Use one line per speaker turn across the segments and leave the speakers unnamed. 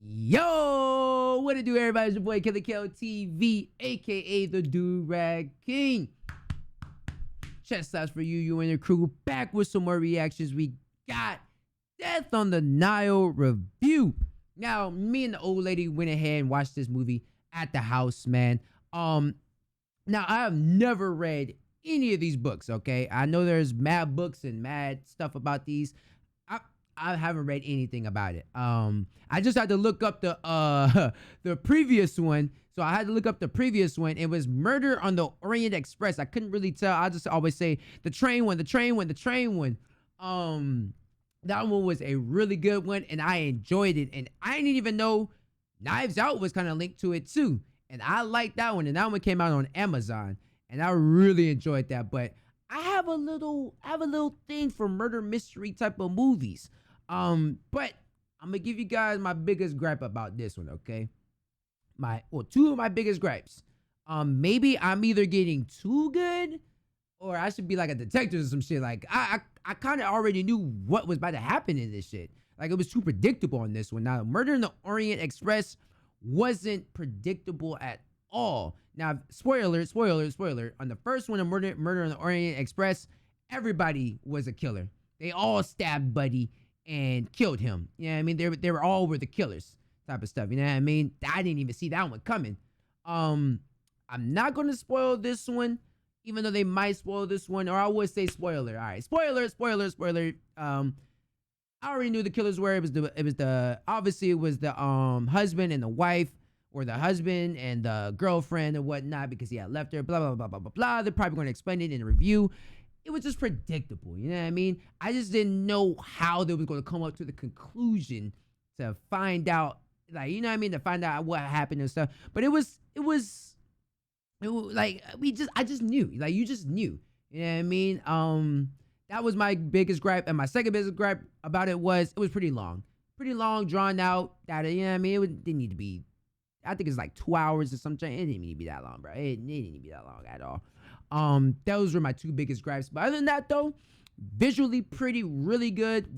Yo, what it do, everybody? It's your boy Killer Kill TV, aka the Do-Rag King. Chest outs for you and your crew. Back with some more reactions. We got Death on the Nile review. Now, me and the old lady went ahead and watched this movie at the house, man. Now I have never read any of these books. Okay, I know there's mad books and mad stuff about these. I haven't read anything about it. I just had to look up the previous one. So I had to look up the previous one. It was Murder on the Orient Express. I couldn't really tell. I just always say the train one. That one was a really good one, and I enjoyed it. And I didn't even know Knives Out was kind of linked to it too. And I liked that one. And that one came out on Amazon, and I really enjoyed that. But I have a little thing for murder mystery type of movies. But I'm gonna give you guys my biggest gripe about this one, okay? Two of my biggest gripes. Maybe I'm either getting too good, or I should be like a detective or some shit. Like I kind of already knew what was about to happen in this shit. Like it was too predictable on this one. Now, Murder in the Orient Express wasn't predictable at all. Now, spoiler. On the first one of Murder in the Orient Express, everybody was a killer. They all stabbed Buddy and killed him. You know what I mean? They were all the killers type of stuff. You know what I mean? I didn't even see that one coming. I'm not going to spoil this one, even though they might spoil this one, or I would say spoiler. All right, spoiler. I already knew the killers were. It was the husband and the wife, or the husband and the girlfriend and whatnot, because he had left her, blah, blah, blah, blah, blah, blah. They're probably going to explain it in the review. It was just predictable, you know what I mean? I just didn't know how they was going to come up to the conclusion to find out, like, you know what I mean? To find out what happened and stuff. But it was like, I just knew, like, you just knew, you know what I mean? That was my biggest gripe. And my second biggest gripe about it was pretty long, drawn out. That, you know what I mean? It didn't need to be, I think it's like 2 hours or something. It didn't need to be that long, bro. It didn't need to be that long at all. Those were my two biggest gripes. But other than that, though, visually really good.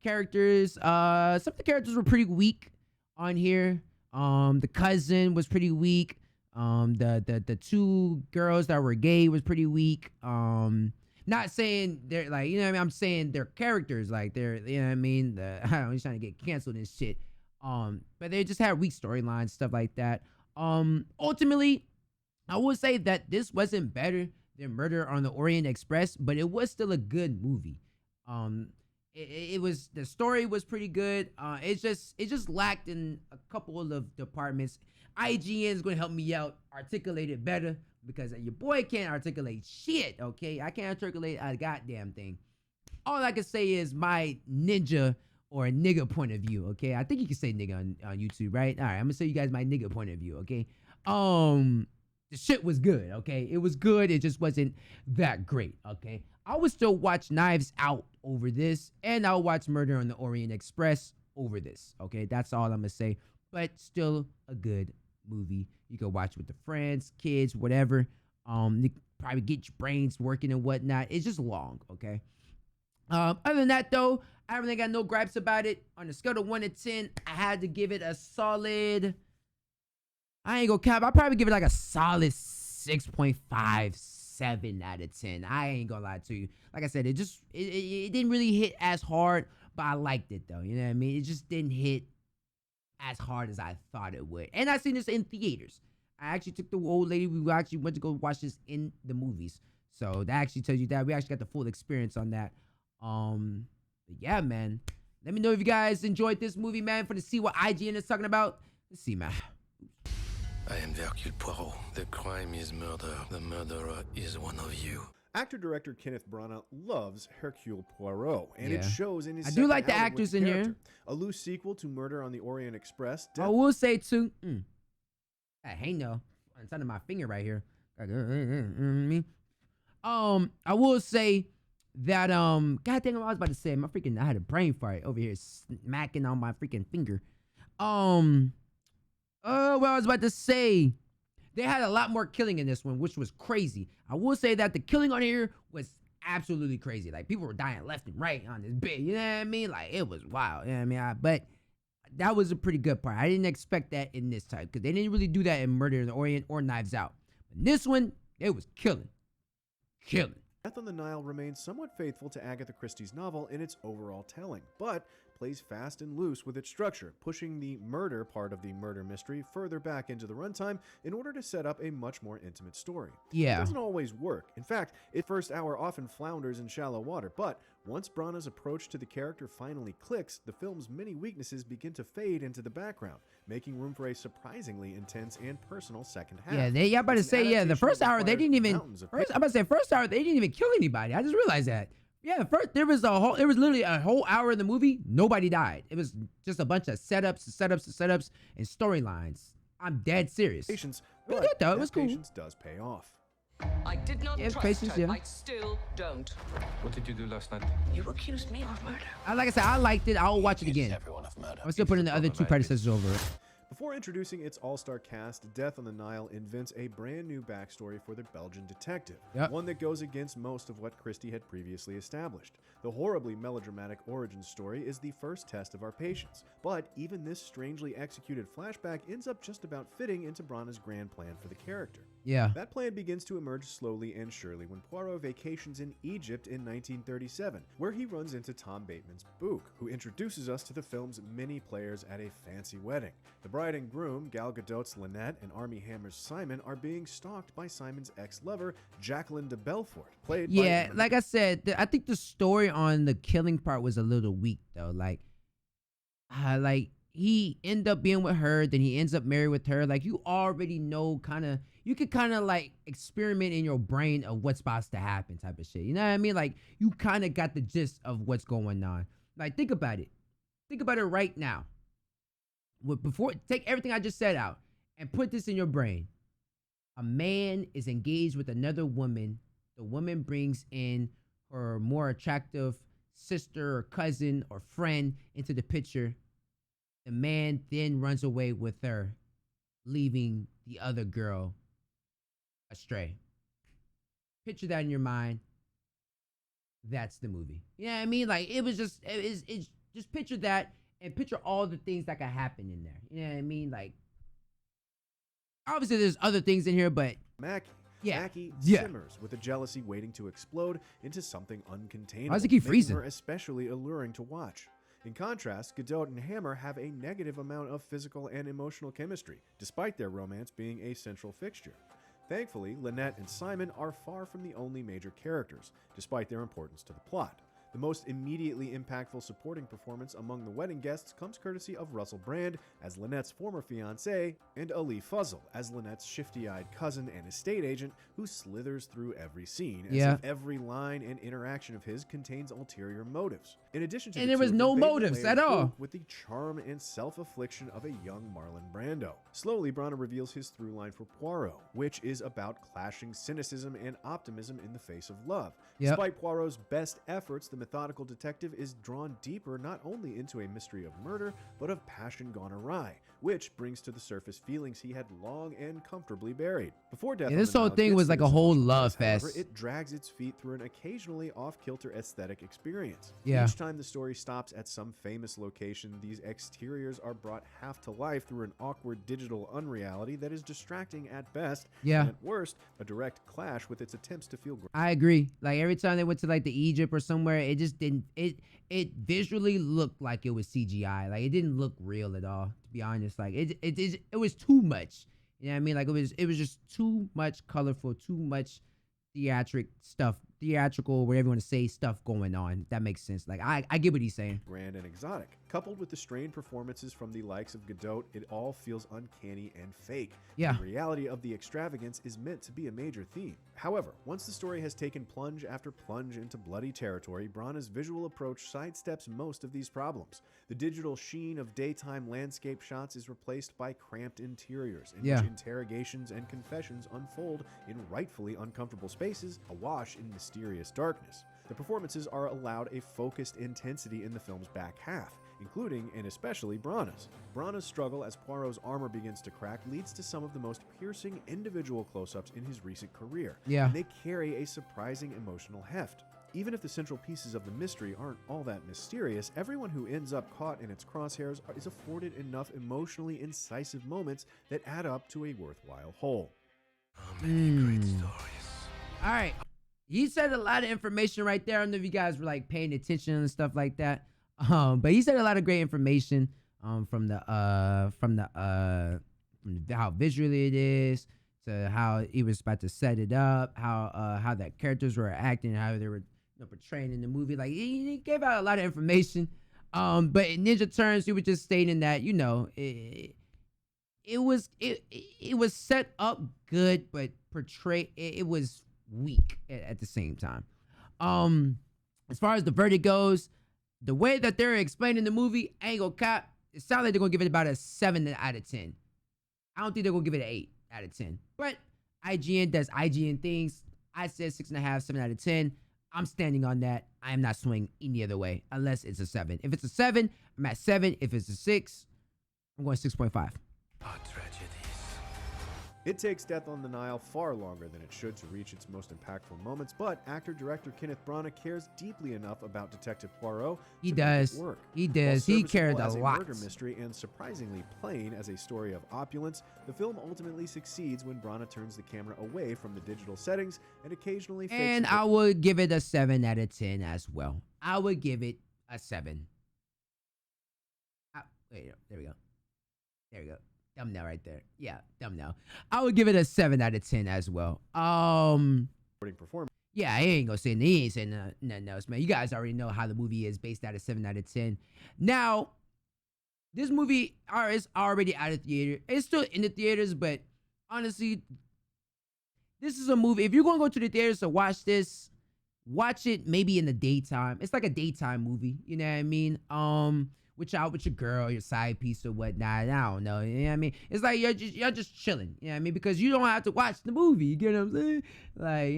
Characters, some of the characters were pretty weak on here. The cousin was pretty weak. The two girls that were gay was pretty weak. Not saying they're like, you know what I mean? I'm saying their characters, like they're, you know what I mean? I don't know, he's trying to get canceled and shit. But they just had weak storylines, stuff like that. Ultimately, I would say that this wasn't better than Murder on the Orient Express, but it was still a good movie. It was, the story was pretty good. It just lacked in a couple of departments. IGN is going to help me out, articulate it better, because your boy can't articulate shit, okay? I can't articulate a goddamn thing. All I can say is my ninja or nigga point of view, okay? I think you can say nigga on YouTube, right? All right, I'm going to show you guys my nigga point of view, okay? The shit was good, okay? It was good. It just wasn't that great, okay? I would still watch Knives Out over this, and I'll watch Murder on the Orient Express over this, okay? That's all I'm going to say. But still a good movie. You can watch with the friends, kids, whatever. You probably get your brains working and whatnot. It's just long, okay? Other than that, though, I really got no gripes about it. On a scale of 1 to 10, I had to give it a solid, I ain't gonna cap, I'll probably give it like a solid 6.57 out of 10. I ain't gonna lie to you. Like I said, it didn't really hit as hard, but I liked it though. You know what I mean? It just didn't hit as hard as I thought it would. And I seen this in theaters. I actually took the old lady. We actually went to go watch this in the movies. So that actually tells you that we actually got the full experience on that. But yeah, man. Let me know if you guys enjoyed this movie, man, to see what IGN is talking about. Let's see, man.
I am Hercule Poirot. The crime is murder. The murderer is one of you.
Actor-director Kenneth Branagh loves Hercule Poirot, and it shows in his
I do like the actors in here.
A loose sequel to Murder on the Orient Express.
I will say, too. Hey, no. On top of my finger right here. I will say that, God dang, I was about to say, I had a brain fart over here smacking on my freaking finger. What I was about to say, they had a lot more killing in this one, which was crazy. I will say that the killing on here was absolutely crazy. Like, people were dying left and right on this bit. You know what I mean? Like, it was wild. You know what I mean? But that was a pretty good part. I didn't expect that in this type because they didn't really do that in Murder in the Orient or Knives Out. But in this one, it was killing.
Death on the Nile remains somewhat faithful to Agatha Christie's novel in its overall telling, but plays fast and loose with its structure, pushing the murder part of the murder mystery further back into the runtime in order to set up a much more intimate story.
Yeah.
It doesn't always work. In fact, its first hour often flounders in shallow water, but once Branagh's approach to the character finally clicks, the film's many weaknesses begin to fade into the background, making room for a surprisingly intense and personal second half.
Yeah, I'm about to say, the first hour they didn't even. First hour they didn't even kill anybody. I just realized that. Yeah, first there was literally a whole hour in the movie. Nobody died. It was just a bunch of setups, and storylines. I'm dead serious.
Patience,
It was
but
good though. It was
that
cool.
patience does pay off.
I did not trust
patience,
her.
yeah.
I still don't.
What did you do last night?
You accused me of murder.
Like I said, I liked it. I'll watch it again.
Everyone of murder.
I'm still putting the other two predecessors over it.
Before introducing its all-star cast, Death on the Nile invents a brand new backstory for the Belgian detective, one that goes against most of what Christie had previously established. The horribly melodramatic origin story is the first test of our patience, but even this strangely executed flashback ends up just about fitting into Branagh's grand plan for the character.
Yeah.
That plan begins to emerge slowly and surely when Poirot vacations in Egypt in 1937, where he runs into Tom Bateman's Book, who introduces us to the film's many players at a fancy wedding. The bride and groom, Gal Gadot's Lynette and Armie Hammer's Simon, are being stalked by Simon's ex-lover, Jacqueline de Belfort, played by...
like I said, I think the story on the killing part was a little weak though. Like he ended up being with her, then he ends up married with her. Like you already know, you could kind of like experiment in your brain of what's about to happen, type of shit. You know what I mean? Like you kind of got the gist of what's going on. Like think about it. Think about it right now. Take everything I just said out and put this in your brain. A man is engaged with another woman. The woman brings in her more attractive sister or cousin or friend into the picture. The man then runs away with her, leaving the other girl astray. Picture that in your mind. That's the movie. You know what I mean? Like it's just picture that. And picture all the things that could happen in there. You know what I mean? Like, obviously there's other things in here, but...
Mackie simmers with a jealousy waiting to explode into something uncontainable.
Why does it keep freezing?
Making her especially alluring to watch. In contrast, Gadot and Hammer have a negative amount of physical and emotional chemistry, despite their romance being a central fixture. Thankfully, Lynette and Simon are far from the only major characters, despite their importance to the plot. The most immediately impactful supporting performance among the wedding guests comes courtesy of Russell Brand as Lynette's former fiancé and Ali Fuzzle as Lynette's shifty-eyed cousin and estate agent who slithers through every scene as if every line and interaction of his contains ulterior motives. In addition to
there was no motives at all.
With the charm and self-affliction of a young Marlon Brando. Slowly, Brana reveals his through line for Poirot, which is about clashing cynicism and optimism in the face of love. Despite Poirot's best efforts, the methodical detective is drawn deeper not only into a mystery of murder, but of passion gone awry, which brings to the surface feelings he had long and comfortably buried. Before Death on
this
the
whole
Nile
thing
gets
was
to
like
this
a whole
emotional
love
place, however,
fest.
it drags its feet through an occasionally off-kilter aesthetic experience.
Yeah.
Each time the story stops at some famous location, these exteriors are brought half to life through an awkward digital unreality that is distracting at best, and at worst, a direct clash with its attempts to feel
I agree. Like every time they went to like the Egypt or somewhere, it just didn't. It visually looked like it was CGI. Like it didn't look real at all. To be honest, like it was too much. You know what I mean? Like it was just too much colorful, too much theatrical, whatever you want to say, stuff going on. That makes sense. Like I get what he's saying.
Grand and exotic. Coupled with the strained performances from the likes of Gadot, it all feels uncanny and fake.
Yeah.
The reality of the extravagance is meant to be a major theme. However, once the story has taken plunge after plunge into bloody territory, Branagh's visual approach sidesteps most of these problems. The digital sheen of daytime landscape shots is replaced by cramped interiors, in which interrogations and confessions unfold in rightfully uncomfortable spaces, awash in mysterious darkness. The performances are allowed a focused intensity in the film's back half, including and especially Branagh's. Branagh's struggle as Poirot's armor begins to crack leads to some of the most piercing individual close-ups in his recent career.
Yeah.
And they carry a surprising emotional heft. Even if the central pieces of the mystery aren't all that mysterious, everyone who ends up caught in its crosshairs is afforded enough emotionally incisive moments that add up to a worthwhile whole.
Many great stories.
All right. He said a lot of information right there. I don't know if you guys were like paying attention and stuff like that. But he said a lot of great information from how visually it is to how he was about to set it up, how that characters were acting, how they were portraying in the movie. Like he gave out a lot of information. But in Ninja terms, he was just stating that it was set up good, but portrayed it was weak at the same time. As far as the verdict goes, the way that they're explaining the movie, I ain't gonna cap. It sounds like they're gonna give it about a 7 out of 10. I don't think they're gonna give it an 8 out of 10. But IGN does IGN things. I said 6.5, 7 out of 10. I'm standing on that. I am not swinging any other way unless it's a 7. If it's a 7, I'm at 7. If it's a 6, I'm going 6.5.
Tragedies.
It takes Death on the Nile far longer than it should to reach its most impactful moments, but actor-director Kenneth Branagh cares deeply enough about Detective Poirot
He
to
does.
make it work.
He does. He
While
cared a
serviceable
lot.
as a murder mystery and surprisingly plain as a story of opulence, the film ultimately succeeds when Branagh turns the camera away from the digital settings and occasionally fakes
And
a
I would give it a 7 out of 10 as well. I would give it a 7. Wait, there we go. There we go. Thumbnail right there. Yeah, thumbnail. I would give it a 7 out of 10 as well.
performance.
Yeah, he ain't saying nothing else, man. You guys already know how the movie is based out of 7 out of 10. Now, this movie is already out of theater. It's still in the theaters, but honestly, this is a movie. If you're going to go to the theaters to watch this, watch it maybe in the daytime. It's like a daytime movie. You know what I mean? With your girl, your side piece or whatnot. I don't know. You know what I mean? It's like you're just chilling. You know what I mean? Because you don't have to watch the movie. You get what I'm saying? Like,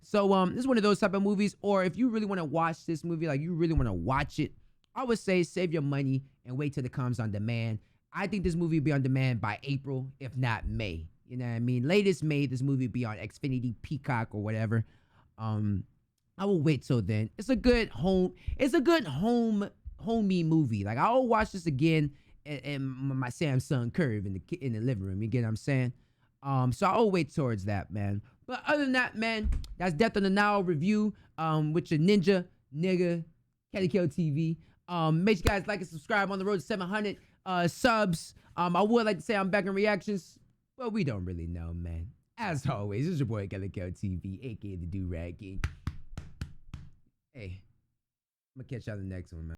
so this is one of those type of movies. Or if you really want to watch this movie, like you really want to watch it, I would say save your money and wait till it comes on demand. I think this movie will be on demand by April, if not May. You know what I mean? Latest May, this movie will be on Xfinity, Peacock, or whatever. I will wait till then. It's a good homey movie. Like I'll watch this again in my Samsung Curve in the living room. You get what I'm saying? So I'll wait towards that, man. But other than that, man, that's Death on the Nile review. With your nigga, Kelly Kill TV. Make sure you guys like and subscribe on the road to 700 subs. I would like to say I'm back in reactions, but we don't really know, man. As always, this is your boy Kelly Kill TV, aka the Do Rag King. Hey, I'm gonna catch y'all in the next one, man.